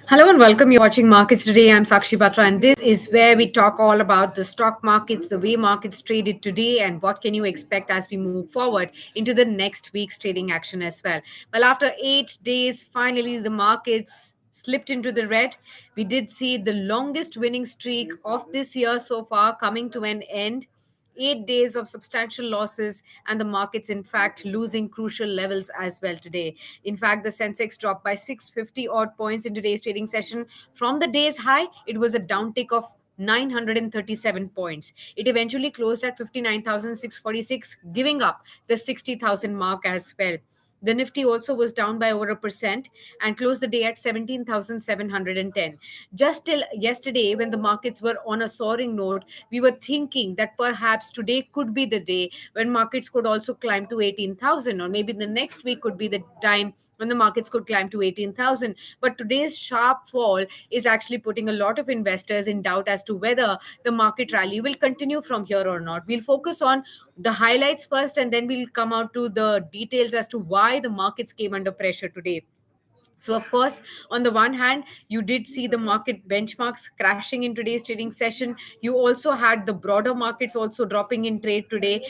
Hello and welcome. You're watching Markets Today. I'm Sakshi Batra, and this is where we talk all about the stock markets, the way markets traded today, and what can you expect as we move forward into the next week's trading action as well. Well, after 8 days, finally the markets slipped into the red. We did see the longest winning streak of this year so far coming to an end. 8 days of substantial losses, and the markets, in fact, losing crucial levels as well today. In fact, the Sensex dropped by 650 odd points in today's trading session. From the day's high, it was a downtick of 937 points. It eventually closed at 59,646, giving up the 60,000 mark as well. The Nifty also was down by over 1% and closed the day at 17,710. Just till yesterday, when the markets were on a soaring note, we were thinking that perhaps today could be the day when markets could also climb to 18,000, or maybe the next week could be the time when the markets could climb to 18,000. But today's sharp fall is actually putting a lot of investors in doubt as to whether the market rally will continue from here or not. We'll focus on the highlights first, and then we'll come out to the details as to why the markets came under pressure today. So, of course, on the one hand, you did see the market benchmarks crashing in today's trading session. You also had the broader markets also dropping in trade today.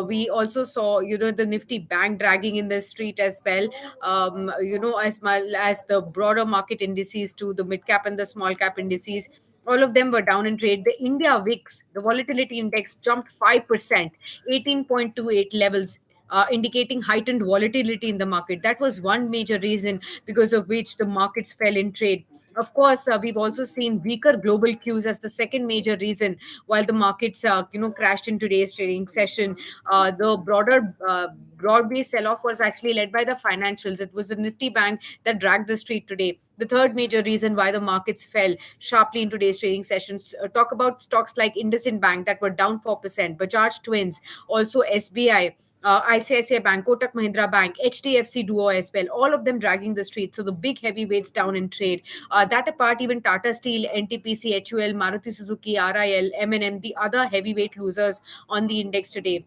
We also saw, the Nifty bank dragging in the street as well. As well as the broader market indices to the mid cap and the small cap indices. All of them were down in trade. The India VIX, the volatility index, jumped 5%, 18.28 levels, indicating heightened volatility in the market. That was one major reason because of which the markets fell in trade. Of course, we've also seen weaker global cues as the second major reason while the markets, crashed in today's trading session. The broad-based sell-off was actually led by the financials. It was the Nifty Bank that dragged the street today. The third major reason why the markets fell sharply in today's trading sessions. Talk about stocks like IndusInd Bank that were down 4%, Bajaj Twins, also SBI, ICICI Bank, Kotak Mahindra Bank, HDFC Duo as well, all of them dragging the street. So the big heavyweights down in trade. That apart, even Tata Steel, NTPC, HUL, Maruti Suzuki, RIL, M&M, the other heavyweight losers on the index today.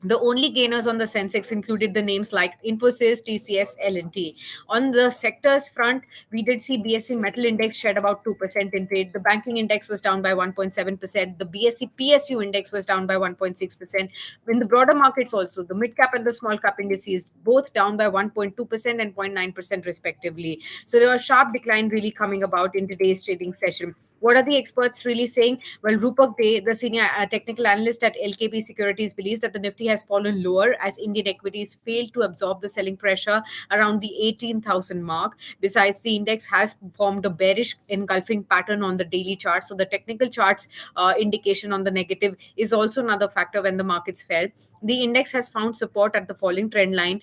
The only gainers on the Sensex included the names like Infosys, TCS, L&T. On the sectors front, we did see BSE Metal Index shed about 2% in trade. The banking index was down by 1.7%. The BSE PSU index was down by 1.6%. In the broader markets also, the mid cap and the small cap indices both down by 1.2% and 0.9% respectively. So there was a sharp decline really coming about in today's trading session. What are the experts really saying? Well, Rupak Dey, the senior technical analyst at LKP Securities, believes that the Nifty has fallen lower as Indian equities failed to absorb the selling pressure around the 18,000 mark. Besides, the index has formed a bearish engulfing pattern on the daily chart. So the technical charts indication on the negative is also another factor when the markets fell. The index has found support at the falling trend line.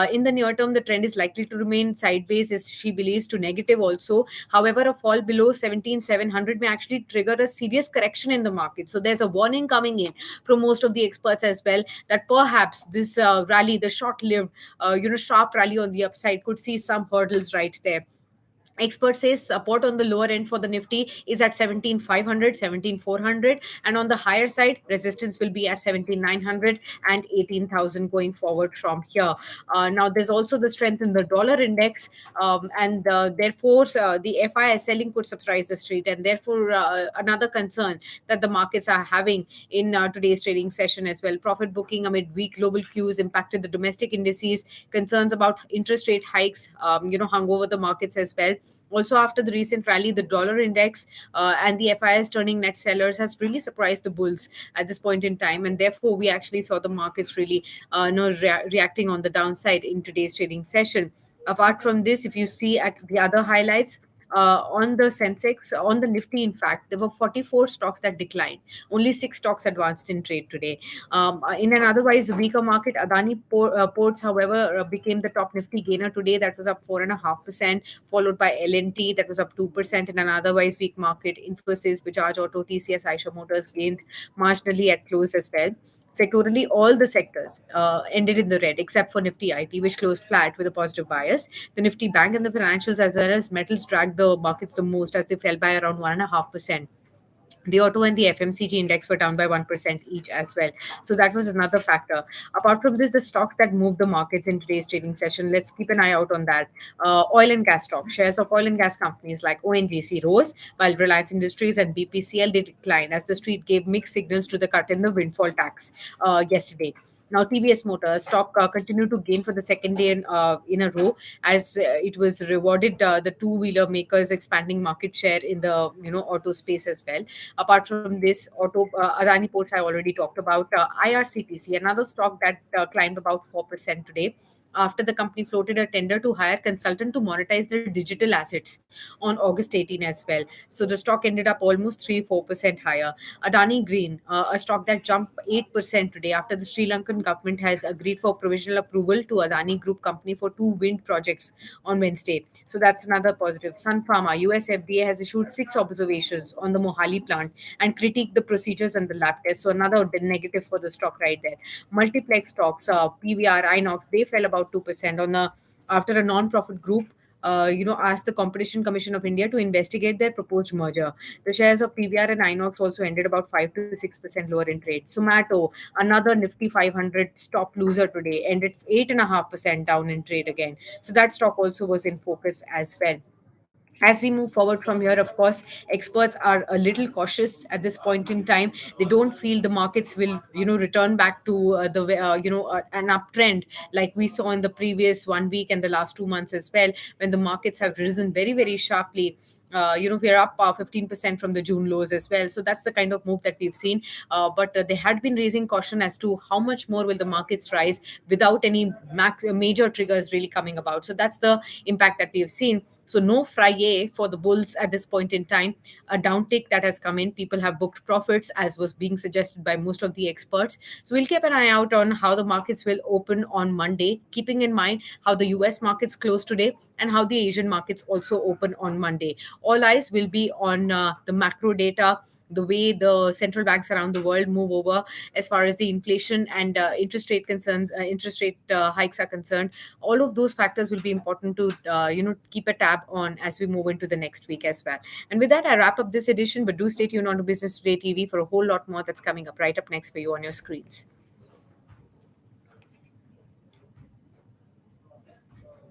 In the near term, the trend is likely to remain sideways, as she believes, to negative also. However, a fall below 17,700 may actually trigger a serious correction in the market. So there's a warning coming in from most of the experts as well that perhaps this rally, the short-lived, sharp rally on the upside, could see some hurdles right there. Experts say support on the lower end for the Nifty is at 17,500, 17,400, and on the higher side, resistance will be at 17,900 and 18,000 going forward from here. Now, there's also the strength in the dollar index, and therefore the FI selling could surprise the street, and therefore another concern that the markets are having in today's trading session as well. Profit booking amid weak global cues impacted the domestic indices. Concerns about interest rate hikes, hung over the markets as well. Also, after the recent rally, the dollar index and the FIS turning net sellers has really surprised the bulls at this point in time, and therefore we actually saw the markets really reacting on the downside in today's trading session. Apart from this, if you see at the other highlights, on the Sensex, on the Nifty, in fact, there were 44 stocks that declined. Only six stocks advanced in trade today. In an otherwise weaker market, Adani Ports, however, became the top Nifty gainer today. That was up 4.5%, followed by L&T, that was up 2%. In an otherwise weak market, Infosys, Bajaj Auto, TCS, Aisha Motors gained marginally at close as well. Sectorally, all the sectors ended in the red except for Nifty IT, which closed flat with a positive bias. The Nifty Bank and the financials as well as metals dragged the markets the most as they fell by around 1.5%. The auto and the FMCG index were down by 1% each as well. So that was another factor. Apart from this, the stocks that moved the markets in today's trading session, let's keep an eye out on that. Oil and gas stocks, shares of oil and gas companies like ONGC rose, while Reliance Industries and BPCL they declined as the street gave mixed signals to the cut in the windfall tax yesterday. Now, TVS Motor stock continued to gain for the second day in a row as it was rewarded the two-wheeler makers expanding market share in the auto space as well. Apart from this, Adani Ports I already talked about. IRCTC, another stock that climbed about 4% today after the company floated a tender to hire consultant to monetize their digital assets on August 18 as well. So the stock ended up almost 3-4% higher. Adani Green, a stock that jumped 8% today after the Sri Lankan government has agreed for provisional approval to Adani Group company for two wind projects on Wednesday. So that's another positive. Sun Pharma, US FDA has issued six observations on the Mohali plant and critiqued the procedures and the lab tests. So another negative for the stock right there. Multiplex stocks, PVR, Inox, they fell about 2% on the after a non-profit group asked the Competition Commission of India to investigate their proposed merger. The shares of PVR and Inox also ended about 5 to 6% lower in trade. Sumato, another Nifty 500 stock loser today, ended 8.5% down in trade again. So that stock also was in focus as well. As we move forward from here, of course, experts are a little cautious at this point in time. They don't feel the markets will return back to an uptrend like we saw in the previous 1 week and the last 2 months as well, when the markets have risen very, very sharply. We're up 15% from the June lows as well. So that's the kind of move that we've seen. But they had been raising caution as to how much more will the markets rise without any major triggers really coming about. So that's the impact that we have seen. So no Friday for the bulls at this point in time. A downtick that has come in. People have booked profits, as was being suggested by most of the experts. So we'll keep an eye out on how the markets will open on Monday, keeping in mind how the US markets close today and how the Asian markets also open on Monday. All eyes will be on the macro data, the way the central banks around the world move over as far as the inflation and interest rate hikes are concerned. All of those factors will be important to keep a tab on as we move into the next week as well. And with that, I wrap up this edition, but do stay tuned on to Business Today TV for a whole lot more that's coming up right up next for you on your screens.